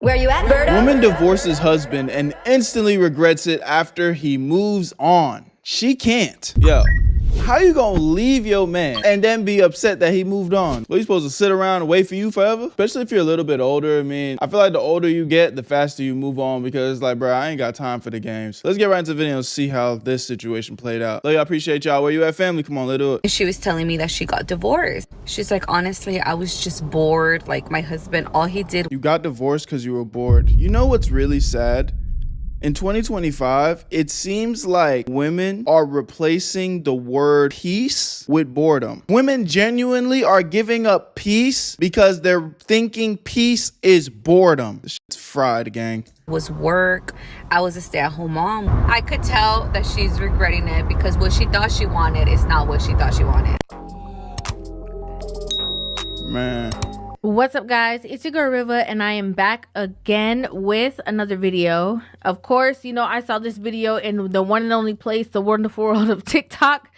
Where you at, Berto? Woman divorces husband and instantly regrets it after he moves on. She can't. Yo, how you gonna leave your man and then be upset that he moved on? What, you supposed to sit around and wait for you forever? Especially if you're a little bit older. I mean, I feel like the older you get, the faster you move on, because like, bro, I ain't got time for the games. Let's get right into the video and see how this situation played out. Love y'all, appreciate y'all. Where you at, family? Come on, let's do it. She was telling me that she got divorced. She's like, honestly, I was just bored. Like, my husband, all he did. You got divorced because you were bored. You know what's really sad? In 2025, it seems like women are replacing the word peace with boredom. Women genuinely are giving up peace because they're thinking peace is boredom. This shit's fried, gang. Was work. I was a stay-at-home mom. I could tell that she's regretting it because what she thought she wanted is not what she thought she wanted. Man. What's up, guys? It's your girl Riva, and I am back again with another video. Of course, you know, I saw this video in the one and only place, the wonderful world of TikTok,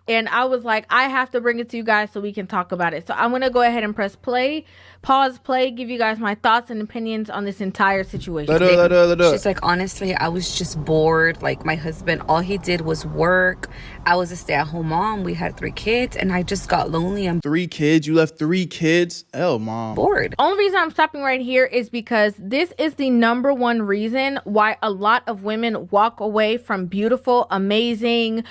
and I was like, I have to bring it to you guys so we can talk about it. So I'm gonna go ahead and press play, pause, play, give you guys my thoughts and opinions on this entire situation. She's like, honestly, I was just bored. Like, my husband, all he did was work. I was a stay-at-home mom. We had 3 kids, and I just got lonely. I'm 3 kids? You left 3 kids? Hell, mom. Bored. Only reason I'm stopping right here is because this is the #1 reason why a lot of women walk away from beautiful, amazing,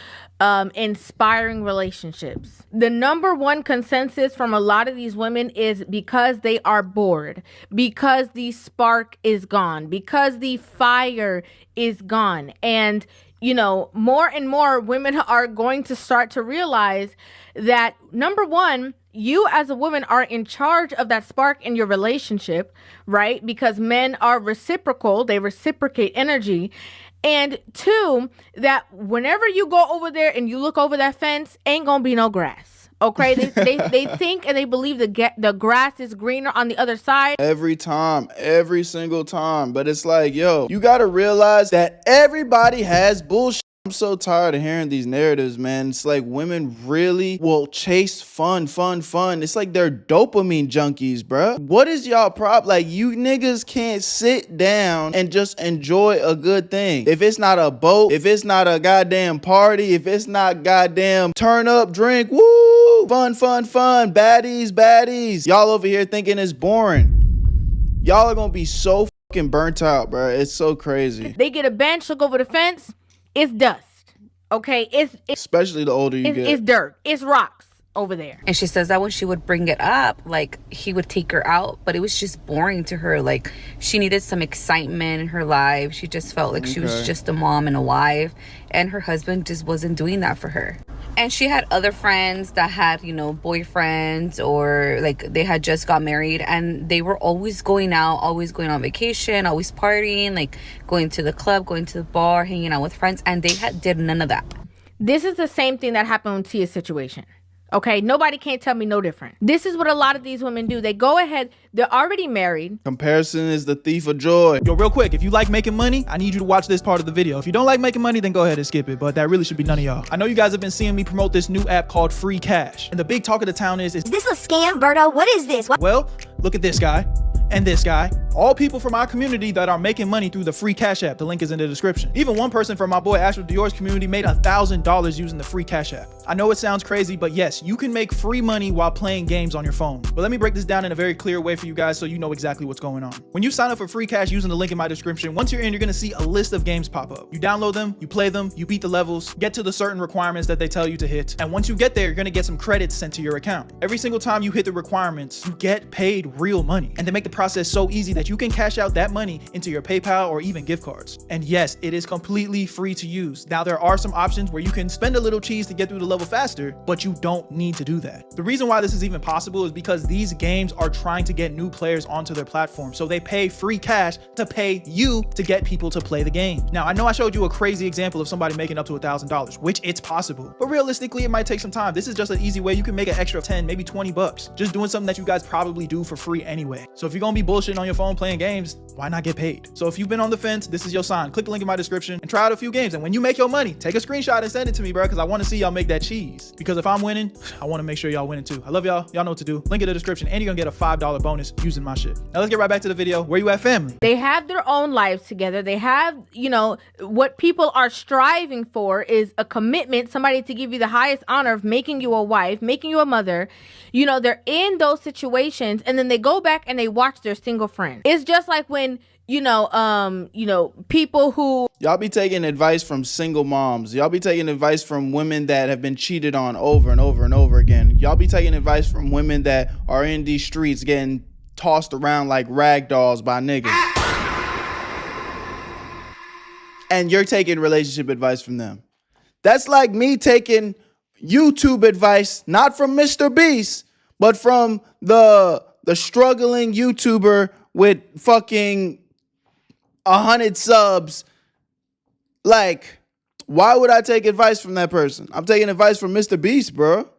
inspiring relationships. The #1 consensus from a lot of these women is because they are bored, because the spark is gone, because the fire is gone. And you know, more and more women are going to start to realize that, #1, you as a woman are in charge of that spark in your relationship, right? Because men are reciprocal, they reciprocate energy. And 2, that whenever you go over there and you look over that fence, ain't gonna be no grass. Okay, they think and they believe the grass is greener on the other side. Every time, every single time. But it's like, yo, you gotta realize that everybody has bullshit. I'm so tired of hearing these narratives, man. It's like women really will chase fun. It's like they're dopamine junkies, bruh. What is y'all problem? Like, you niggas can't sit down and just enjoy a good thing. If it's not a boat, if it's not a goddamn party, if it's not goddamn turn up, drink, woo, fun, baddies. Y'all over here thinking it's boring. Y'all are gonna be so fucking burnt out, bruh. It's so crazy. They get a bench, look over the fence. It's dust, okay? It's especially the older you get. It's dirt. It's rocks over there. And she says that when she would bring it up, like, he would take her out, but it was just boring to her. Like, she needed some excitement in her life. She just felt like she was just a mom and a wife, and her husband just wasn't doing that for her. And she had other friends that had, you know, boyfriends, or like they had just got married, and they were always going out, always going on vacation, always partying, like going to the club, going to the bar, hanging out with friends, and they did none of that. This is the same thing that happened with Tia's situation. Okay, nobody can't tell me no different. This is what a lot of these women do. They go ahead, they're already married. Comparison is the thief of joy. Yo, real quick, if you like making money, I need you to watch this part of the video. If you don't like making money, then go ahead and skip it, but that really should be none of y'all. I know you guys have been seeing me promote this new app called Free Cash, and the big talk of the town is this a scam, Berto? What is this? Well, look at this guy and this guy, all people from our community that are making money through the Free Cash app. The link is in the description. Even one person from my boy Astro Dior's community made $1,000 using the Free Cash app. I know it sounds crazy, but yes, you can make free money while playing games on your phone. But let me break this down in a very clear way for you guys so you know exactly what's going on. When you sign up for Free Cash using the link in my description, once you're in, you're gonna see a list of games pop up. You download them, you play them, you beat the levels, get to the certain requirements that they tell you to hit, and once you get there, you're gonna get some credits sent to your account. Every single time you hit the requirements, you get paid real money, and they make the process so easy that you can cash out that money into your PayPal or even gift cards. And yes, it is completely free to use. Now, there are some options where you can spend a little cheese to get through the level faster, but you don't need to do that. The reason why this is even possible is because these games are trying to get new players onto their platform, so they pay free cash to pay you to get people to play the game. Now, I know I showed you a crazy example of somebody making up to $1,000, which it's possible, but realistically, it might take some time. This is just an easy way you can make an extra 10, maybe 20 bucks, just doing something that you guys probably do for free anyway. So if you gonna be bullshitting on your phone playing games, why not get paid? So if you've been on the fence, this is your sign. Click the link in my description and try out a few games. And when you make your money, take a screenshot and send it to me, bro, because I want to see y'all make that cheese. Because if I'm winning, I want to make sure y'all winning too. I love y'all. Y'all know what to do. Link in the description, and you're gonna get a $5 bonus using my shit. Now let's get right back to the video. Where you at, family? They have their own lives together. They have, you know, what people are striving for is a commitment, somebody to give you the highest honor of making you a wife, making you a mother. You know, they're in those situations, and then they go back and they watch their single friend. It's just like when, you know, people who... Y'all be taking advice from single moms. Y'all be taking advice from women that have been cheated on over and over and over again. Y'all be taking advice from women that are in these streets getting tossed around like rag dolls by niggas. And you're taking relationship advice from them. That's like me taking YouTube advice, not from Mr. Beast, but from the struggling YouTuber with fucking 100 subs. Like, why would I take advice from that person? I'm taking advice from Mr. Beast, bro.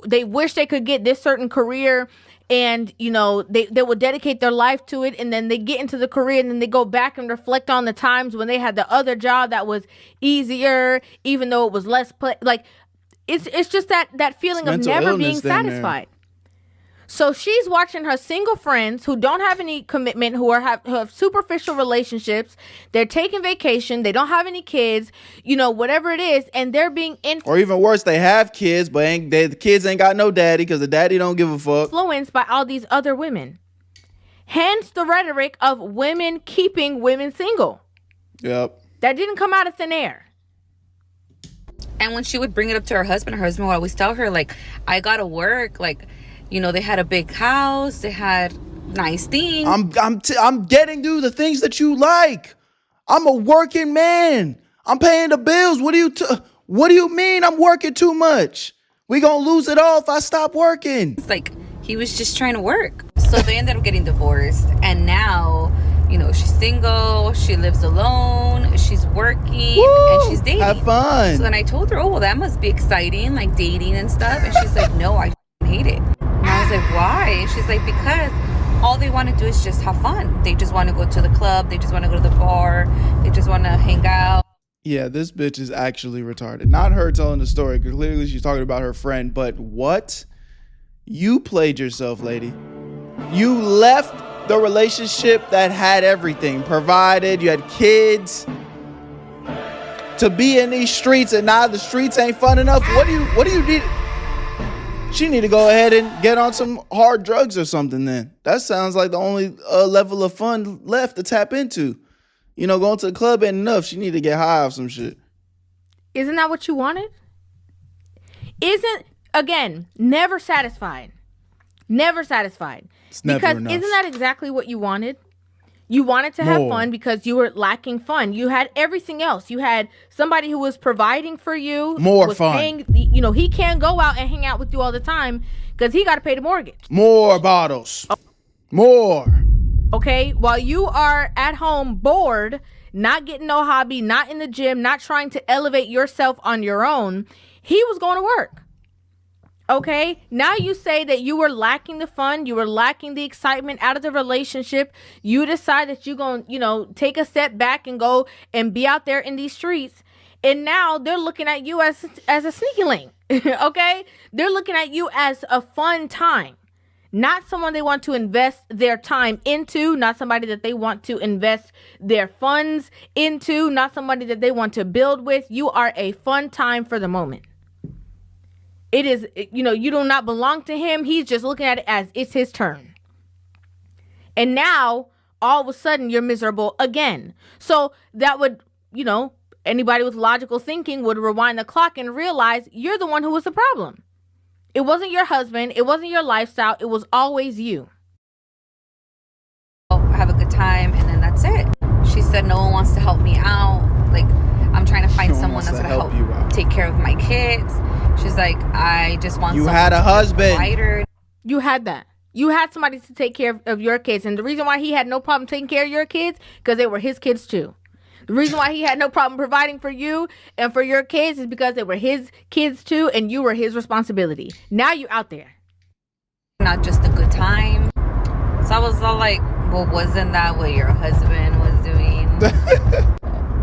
They wish they could get this certain career, and you know they will dedicate their life to it, and then they get into the career, and then they go back and reflect on the times when they had the other job that was easier, even though it was less play. Like it's just that feeling of never being satisfied. So she's watching her single friends who don't have any commitment, who have superficial relationships. They're taking vacation. They don't have any kids, you know, whatever it is. And they're being or even worse, they have kids, but the kids ain't got no daddy because the daddy don't give a fuck. Influenced by all these other women. Hence the rhetoric of women keeping women single. Yep. That didn't come out of thin air. And when she would bring it up to her husband would always tell her, like, I gotta work, like, you know, they had a big house, they had nice things. I'm getting you the things that you like. I'm a working man. I'm paying the bills. What do you mean I'm working too much? We gonna lose it all if I stop working. It's like he was just trying to work. So they ended up getting divorced, and now, you know, she's single, she lives alone, she's working, and she's dating. Have fun. So then I told her, oh, well, that must be exciting, like dating and stuff. And she's like, no, I hate it. And I was like, why? And she's like, because all they want to do is just have fun. They just want to go to the club. They just want to go to the bar. They just want to hang out. Yeah, this bitch is actually retarded. Not her telling the story, because clearly she's talking about her friend. But what? You played yourself, lady. You left the relationship that had everything provided. You had kids. To be in these streets, and now the streets ain't fun enough. What do you need? She need to go ahead and get on some hard drugs or something then. That sounds like the only level of fun left to tap into. You know, going to the club ain't enough. She need to get high off some shit. Isn't that what you wanted? Again, never satisfied. Never satisfied. It's never because enough. Isn't that exactly what you wanted? You wanted to have fun because you were lacking fun. You had everything else. You had somebody who was providing for you. More fun. You know, he can't go out and hang out with you all the time because he got to pay the mortgage. More bottles. More. Okay? While you are at home bored, not getting no hobby, not in the gym, not trying to elevate yourself on your own, he was going to work. Okay, now you say that you were lacking the fun, you were lacking the excitement out of the relationship. You decide that you're going to, you know, take a step back and go and be out there in these streets. And now they're looking at you as a sneaky link. Okay, they're looking at you as a fun time, not someone they want to invest their time into, not somebody that they want to invest their funds into, not somebody that they want to build with. You are a fun time for the moment. It is, you know, you do not belong to him. He's just looking at it as it's his turn. And now, all of a sudden, you're miserable again. So that would, you know, anybody with logical thinking would rewind the clock and realize you're the one who was the problem. It wasn't your husband. It wasn't your lifestyle. It was always you. Have a good time, and then that's it. She said no one wants to help me out. Like, I'm trying to find someone that's going to help you out. Take care of my kids. She's like, I just want You someone had a husband. Lighter. You had that. You had somebody to take care of your kids. And the reason why he had no problem taking care of your kids, because they were his kids too. The reason why he had no problem providing for you and for your kids is because they were his kids too, and you were his responsibility. Now you out there. not just a good time. So I was all like, well, wasn't that what your husband was doing?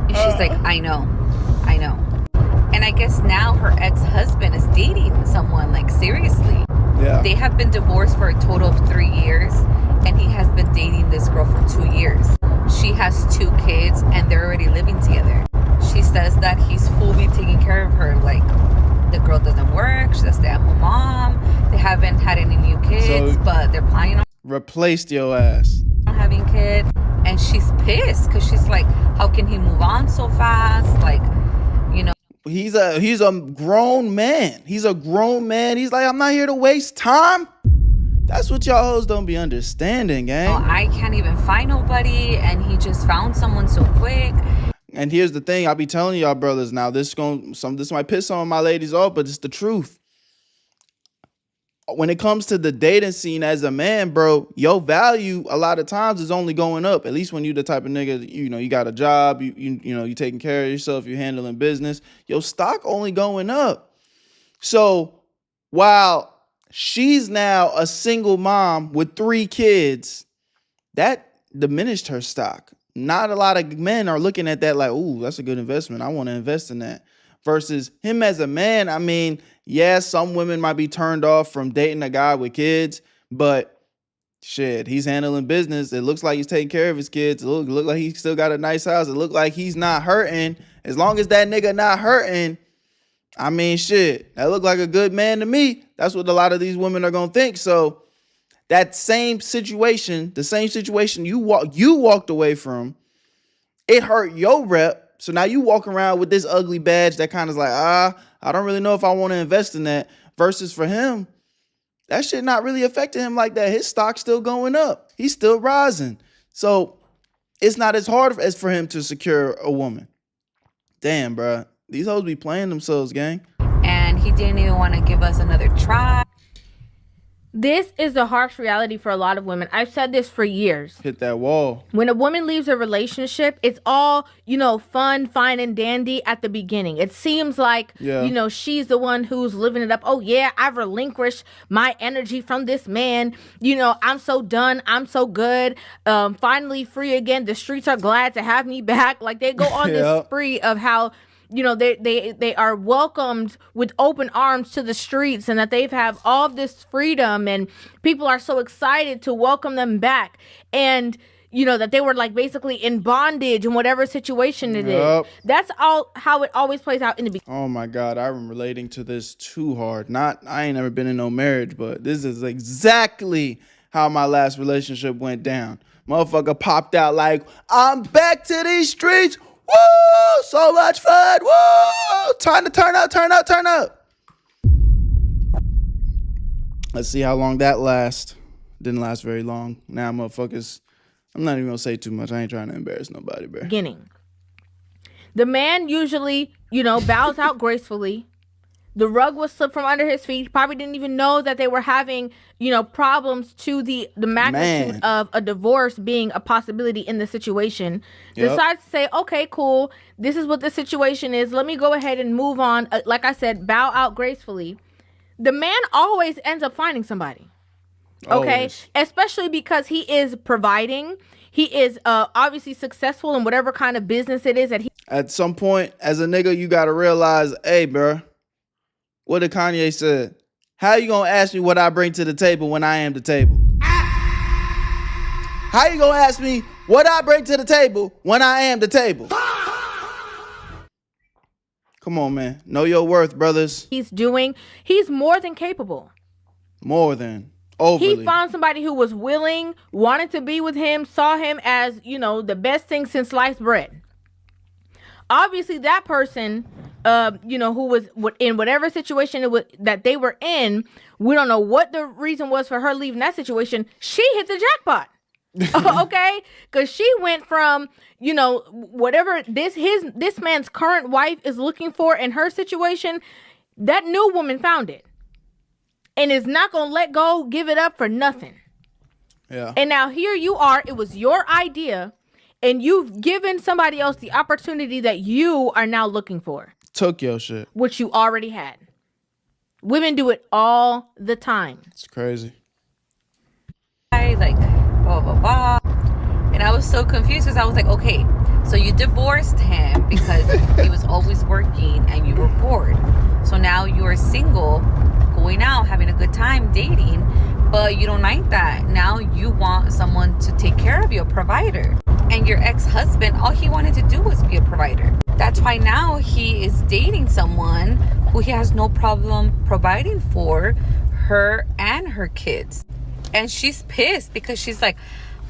And she's like, I know. And I guess now her ex-husband is dating someone, like, seriously. Yeah. They have been divorced for a total of 3 years, and he has been dating this girl for 2 years. She has 2 kids, and they're already living together. She says that he's fully taking care of her. Like, the girl doesn't work. She's a stay-at-home mom. They haven't had any new kids, but they're planning on Replaced your ass. having kids. And she's pissed because she's like, how can he move on so fast? Like, you know. He's a grown man. He's a grown man. He's like, I'm not here to waste time. That's what y'all hoes don't be understanding, gang. I can't even find nobody, and he just found someone so quick. And here's the thing, I'll be telling y'all brothers now, this might piss some of my ladies off, but it's the truth. When it comes to the dating scene as a man, bro, your value a lot of times is only going up. At least when you the type of nigga, you know, you got a job, you taking care of yourself, you're handling business, your stock only going up. So while she's now a single mom with 3 kids, that diminished her stock. Not a lot of men are looking at that like, ooh, that's a good investment. I want to invest in that. Versus him as a man, I mean, yeah, some women might be turned off from dating a guy with kids, but shit, he's handling business. It looks like he's taking care of his kids. It look like he still got a nice house. It look like he's not hurting. As long as that nigga not hurting, I mean, shit, that look like a good man to me. That's what a lot of these women are gonna think. So that same situation, the same situation you walked away from, it hurt your rep. So now you walk around with this ugly badge that kind of is like, I don't really know if I want to invest in that. Versus for him, that shit not really affecting him like that. His stock's still going up. He's still rising. So it's not as hard as for him to secure a woman. Damn, bro. These hoes be playing themselves, gang. And he didn't even want to give us another try. This is the harsh reality for a lot of women. I've said this for years. Hit that wall. When a woman leaves a relationship, it's all, fun, fine, and dandy at the beginning. It seems like, she's the one who's living it up. Oh, yeah, I've relinquished my energy from this man. I'm so done. I'm so good. Finally free again. The streets are glad to have me back. Like, they go on this spree of how they are welcomed with open arms to the streets, and that they've have all this freedom, and people are so excited to welcome them back. And, that they were like basically in bondage in whatever situation it is. That's all how it always plays out in the beginning. Oh my God, I'm relating to this too hard. I ain't never been in no marriage, but this is exactly how my last relationship went down. Motherfucker popped out like, I'm back to these streets. Woo! So much fun! Woo! Time to turn up. Let's see how long that lasts. Didn't last very long. Now, motherfuckers, I'm not even gonna say too much. I ain't trying to embarrass nobody, bro. Beginning. The man usually, bows out gracefully. The rug was slipped from under his feet. He probably didn't even know that they were having, problems to the magnitude of a divorce being a possibility in the situation. Decides to say, okay, cool. This is what the situation is. Let me go ahead and move on. Like I said, bow out gracefully. The man always ends up finding somebody. Okay? Always. Especially because he is providing. He is obviously successful in whatever kind of business it is that he... At some point, as a nigga, you gotta realize, hey, bro, what did Kanye said? How you gonna ask me what I bring to the table when I am the table? How you gonna ask me what I bring to the table when I am the table? Come on, man. Know your worth, brothers. He's more than capable. More than. Overly. He found somebody who was willing, wanted to be with him, saw him as, the best thing since sliced bread. Obviously, that person, who was in whatever situation that they were in, we don't know what the reason was for her leaving that situation. She hit the jackpot. Okay? Because she went from, whatever this man's current wife is looking for in her situation, that new woman found it. And is not going to let go, give it up for nothing. Yeah. And now here you are. It was your idea. And you've given somebody else the opportunity that you are now looking for. Took your shit. Which you already had. Women do it all the time. It's crazy. like, blah, blah, blah. And I was so confused because I was like, okay, so you divorced him because he was always working and you were bored. So now you're single, going out, having a good time, dating, but you don't like that. Now you want someone to take care of you, a provider. And your ex-husband, all he wanted to do was be a provider. That's why now he is dating someone who he has no problem providing for her and her kids. And she's pissed because she's like,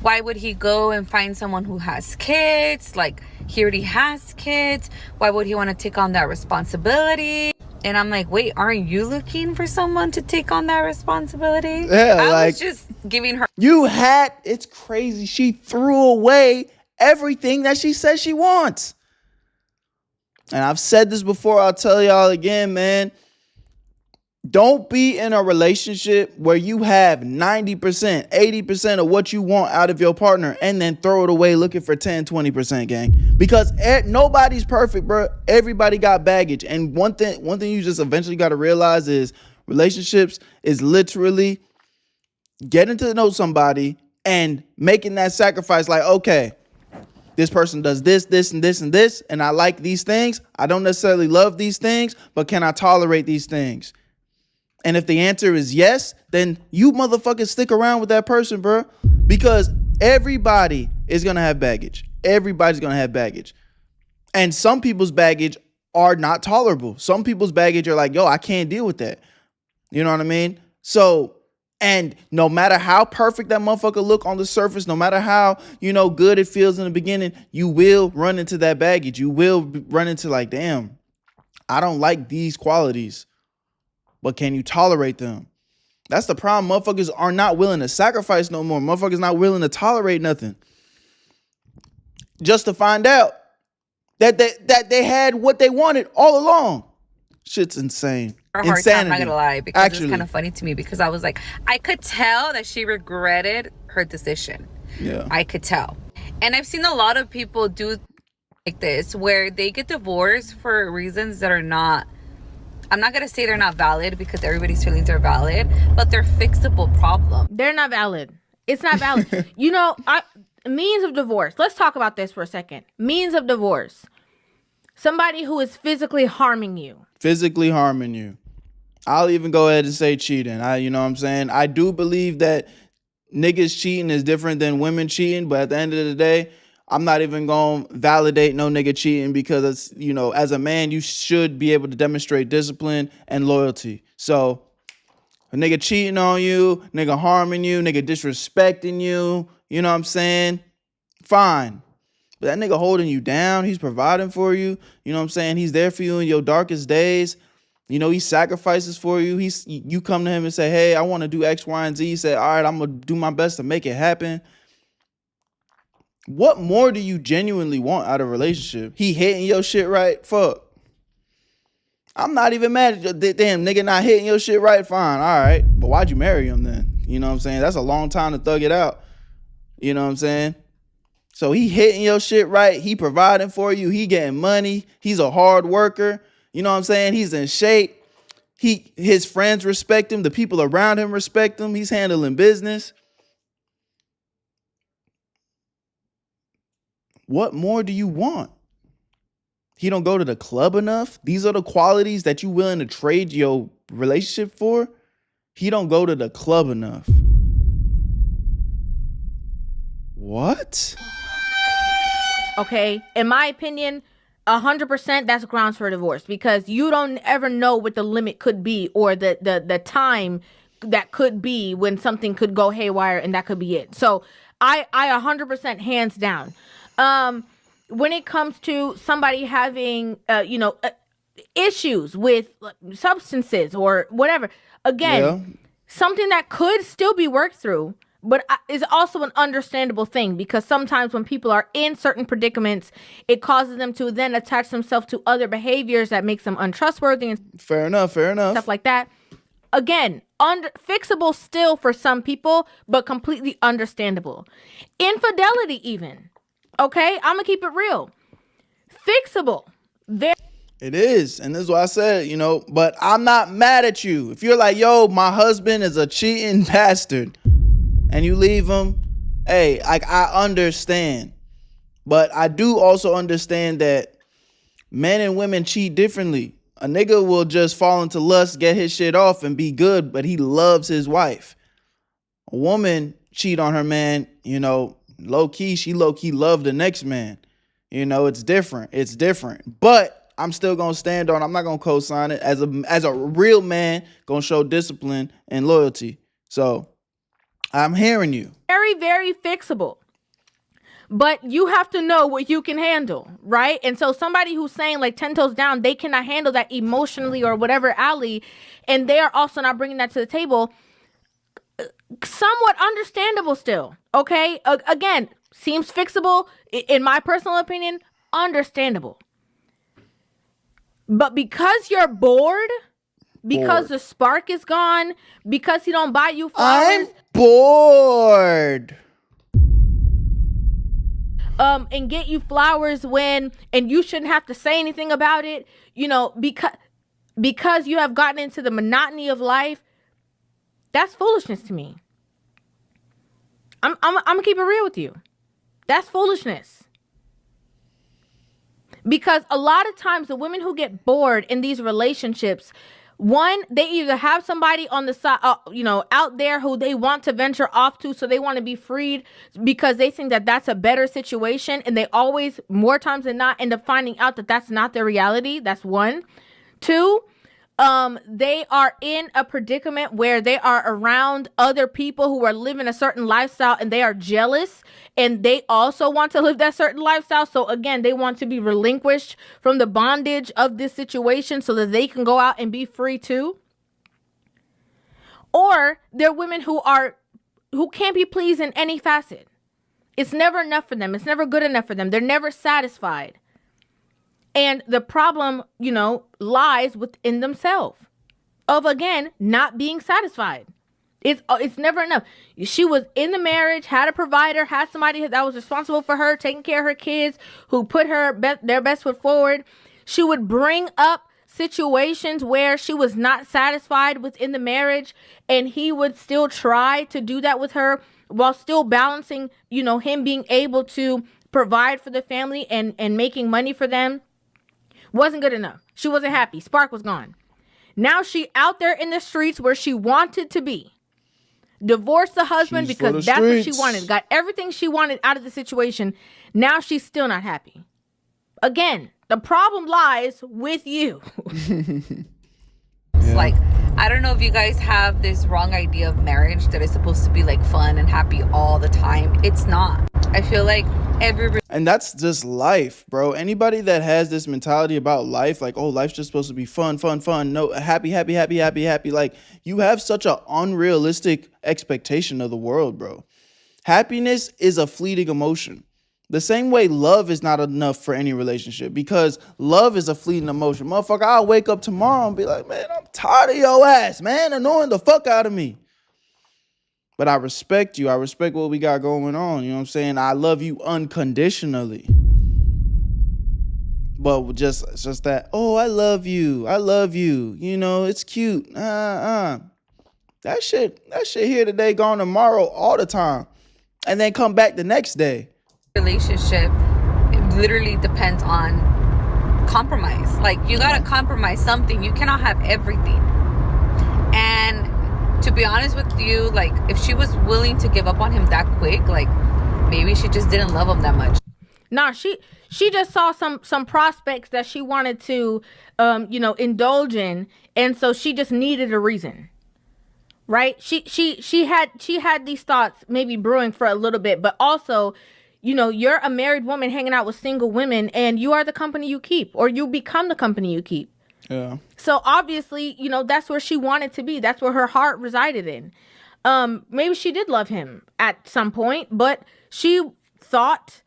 why would he go and find someone who has kids? Like, he already has kids. Why would he want to take on that responsibility? And I'm like, wait, aren't you looking for someone to take on that responsibility? Yeah, I was just giving her. It's crazy. She threw away everything that she says she wants. And I've said this before, I'll tell y'all again, man. Don't be in a relationship where you have 90%, 80% of what you want out of your partner and then throw it away looking for 10, 20%, gang. Because nobody's perfect, bro. Everybody got baggage. And one thing you just eventually got to realize is relationships is literally getting to know somebody and making that sacrifice like, okay, this person does this, this, and this, and this, and I like these things. I don't necessarily love these things, but can I tolerate these things? And if the answer is yes, then you motherfuckers stick around with that person, bro. Because everybody is going to have baggage. Everybody's going to have baggage. And some people's baggage are not tolerable. Some people's baggage are like, yo, I can't deal with that. You know what I mean? So, and no matter how perfect that motherfucker look on the surface, no matter how, good it feels in the beginning, you will run into that baggage. You will run into like, damn, I don't like these qualities. But can you tolerate them? That's the problem. Motherfuckers are not willing to sacrifice no more. Motherfuckers not willing to tolerate nothing. Just to find out that they had what they wanted all along. Shit's insane. A hard time, I'm not gonna lie, because it's kind of funny to me because I was like, I could tell that she regretted her decision. Yeah. I could tell. And I've seen a lot of people do like this where they get divorced for reasons that are not, I'm not going to say they're not valid because everybody's feelings are valid, but they're fixable problems. They're not valid. It's not valid. Means of divorce. Let's talk about this for a second. Means of divorce. Somebody who is physically harming you. Physically harming you. I'll even go ahead and say cheating. You know what I'm saying? I do believe that niggas cheating is different than women cheating, but at the end of the day, I'm not even going to validate no nigga cheating because, as a man, you should be able to demonstrate discipline and loyalty. So a nigga cheating on you, nigga harming you, nigga disrespecting you, you know what I'm saying? Fine. But that nigga holding you down, he's providing for you, you know what I'm saying? He's there for you in your darkest days. He sacrifices for you. You come to him and say, hey, I want to do X, Y, and Z. He said, all right, I'm going to do my best to make it happen. What more do you genuinely want out of a relationship? He hitting your shit right? Fuck. I'm not even mad at you. Damn, nigga not hitting your shit right? Fine. All right. But why'd you marry him then? You know what I'm saying? That's a long time to thug it out. You know what I'm saying? So he hitting your shit right. He providing for you. He getting money. He's a hard worker. You know what I'm saying? He's in shape. His friends respect him. The people around him respect him. He's handling business. What more do you want? He don't go to the club enough? These are the qualities that you willing to trade your relationship for? He don't go to the club enough. What? Okay, in my opinion, 100% that's grounds for divorce because you don't ever know what the limit could be or the time that could be when something could go haywire and that could be it. So I 100% hands down. When it comes to somebody having, issues with substances or whatever, again, something that could still be worked through, but is also an understandable thing because sometimes when people are in certain predicaments, it causes them to then attach themselves to other behaviors that makes them untrustworthy and fair enough. Stuff like that. Again, fixable still for some people, but completely understandable. Infidelity even. Okay, I'm gonna keep it real. Fixable. It is, and this is why I said, but I'm not mad at you. If you're like, yo, my husband is a cheating bastard, and you leave him, hey, like, I understand. But I do also understand that men and women cheat differently. A nigga will just fall into lust, get his shit off, and be good, but he loves his wife. A woman cheat on her man, low key, she low key love the next man. It's different. It's different. But I'm still gonna stand on, I'm not gonna co-sign it. As a real man, gonna show discipline and loyalty. So I'm hearing you. Very, very fixable. But you have to know what you can handle, right? And so somebody who's saying like 10 toes down, they cannot handle that emotionally or whatever, alley, and they are also not bringing that to the table, somewhat understandable still, okay? Again, seems fixable, in my personal opinion, understandable. But because you're bored, because the spark is gone, because he don't buy you flowers. I'm bored. And get you flowers and you shouldn't have to say anything about it, because you have gotten into the monotony of life. That's foolishness to me. I'm gonna keep it real with you. That's foolishness. Because a lot of times the women who get bored in these relationships, one, they either have somebody on the side, out there who they want to venture off to, so they want to be freed because they think that that's a better situation, and they always, more times than not, end up finding out that that's not their reality. That's one. Two, they are in a predicament where they are around other people who are living a certain lifestyle, and they are jealous, and they also want to live that certain lifestyle. So again, they want to be relinquished from the bondage of this situation so that they can go out and be free too. Or they're women who can't be pleased in any facet. It's never enough for them. It's never good enough for them. They're never satisfied. And the problem, lies within themselves of, again, not being satisfied. It's never enough. She was in the marriage, had a provider, had somebody that was responsible for her, taking care of her kids, who put their best foot forward. She would bring up situations where she was not satisfied within the marriage, and he would still try to do that with her while still balancing, him being able to provide for the family and making money for them. Wasn't good enough. She wasn't happy. Spark was gone. Now she out there in the streets where she wanted to be. Divorced the husband because that's what she wanted. Got everything she wanted out of the situation. Now she's still not happy. Again, the problem lies with you. It's like, I don't know if you guys have this wrong idea of marriage that it's supposed to be like fun and happy all the time. It's not. I feel like and that's just life, bro. Anybody that has this mentality about life, like, oh, life's just supposed to be fun. No, happy. Like, you have such an unrealistic expectation of the world, bro. Happiness is a fleeting emotion. The same way love is not enough for any relationship, because love is a fleeting emotion. Motherfucker, I'll wake up tomorrow and be like, man, I'm tired of your ass, man. Annoying the fuck out of me. But I respect you. I respect what we got going on. You know what I'm saying? I love you unconditionally. But just that, oh, I love you. It's cute. That shit here today, gone tomorrow, all the time. And then come back the next day. relationship, it literally depends on compromise. Like, you gotta compromise something. You cannot have everything. And to be honest with you, like, if she was willing to give up on him that quick, like, maybe she just didn't love him that much. Nah, she just saw some prospects that she wanted to indulge in, and so she just needed a reason. Right? She had these thoughts maybe brewing for a little bit, but also, you're a married woman hanging out with single women, and you are the company you keep, or you become the company you keep. Yeah. So obviously, that's where she wanted to be. That's where her heart resided in. Maybe she did love him at some point, but she thought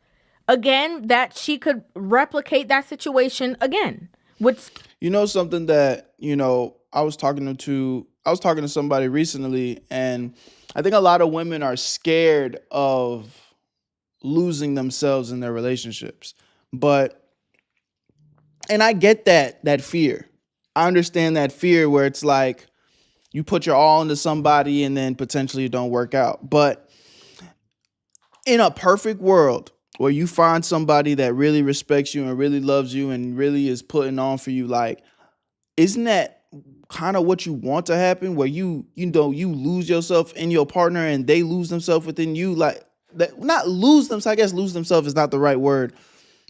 again that she could replicate that situation again. Which, something that, I was talking to somebody recently, and I think a lot of women are scared of losing themselves in their relationships. And I get that fear. I understand that fear where it's like you put your all into somebody and then potentially it don't work out. But in a perfect world where you find somebody that really respects you and really loves you and really is putting on for you, like, isn't that kind of what you want to happen, where you lose yourself in your partner and they lose themselves within you? Like, that, not lose themselves, I guess lose themselves is not the right word,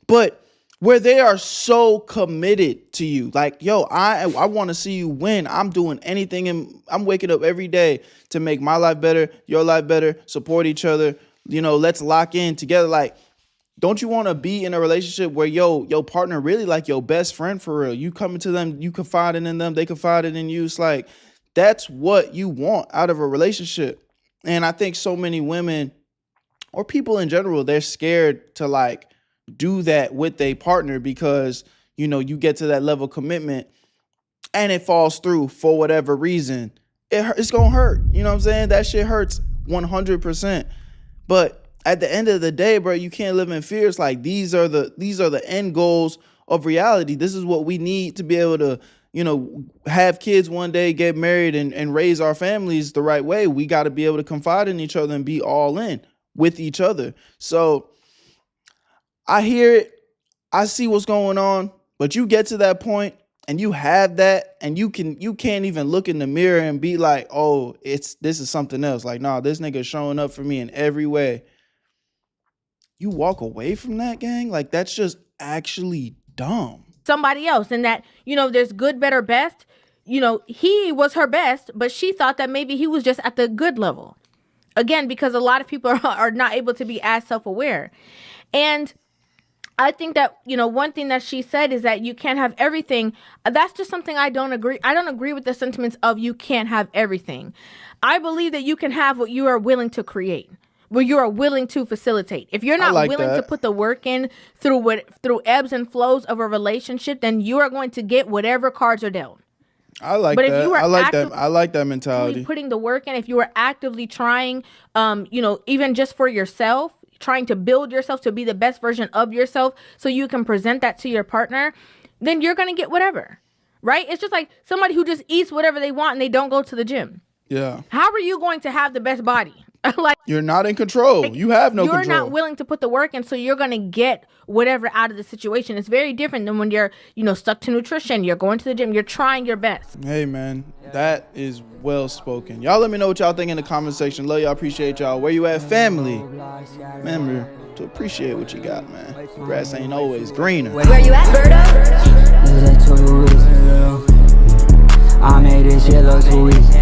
but where they are so committed to you. Like, yo, I want to see you win. I'm doing anything, and I'm waking up every day to make my life better, your life better, support each other. Let's lock in together. Like, don't you want to be in a relationship where your partner really like your best friend for real? You coming to them, you confiding in them, they confiding in you. It's like, that's what you want out of a relationship. And I think so many women or people in general, they're scared to like do that with their partner because, you get to that level of commitment and it falls through for whatever reason. It's going to hurt. You know what I'm saying? That shit hurts 100%. But at the end of the day, bro, you can't live in fear. It's like, these are the end goals of reality. This is what we need to be able to, have kids one day, get married and raise our families the right way. We got to be able to confide in each other and be all in with each other. So I hear it. I see what's going on, but you get to that point and you have that, and you can't even look in the mirror and be like, oh, this is something else. Like, nah, this nigga showing up for me in every way. You walk away from that, gang? Like, that's just actually dumb. Somebody else, and that, there's good, better, best. He was her best, but she thought that maybe he was just at the good level. Again, because a lot of people are not able to be as self-aware. And I think that, one thing that she said is that you can't have everything. That's just something I don't agree. I don't agree with the sentiments of you can't have everything. I believe that you can have what you are willing to create, what you are willing to facilitate. If you're not willing to put the work in through ebbs and flows of a relationship, then you are going to get whatever cards are dealt. I like that. I like that mentality. Putting the work in, if you are actively trying, even just for yourself, trying to build yourself to be the best version of yourself so you can present that to your partner, then you're going to get whatever, right? It's just like somebody who just eats whatever they want and they don't go to the gym. Yeah. How are you going to have the best body? Like, you're not in control. You have no control. You're not willing to put the work in, so you're going to get whatever out of the situation. It's very different than when you're, stuck to nutrition. You're going to the gym. You're trying your best. Hey, man, that is well spoken. Y'all let me know what y'all think in the comment section. Love y'all. Appreciate y'all. Where you at, family? Remember to appreciate what you got, man. Grass ain't always greener. Where you at, Berto? I made this shit look too easy.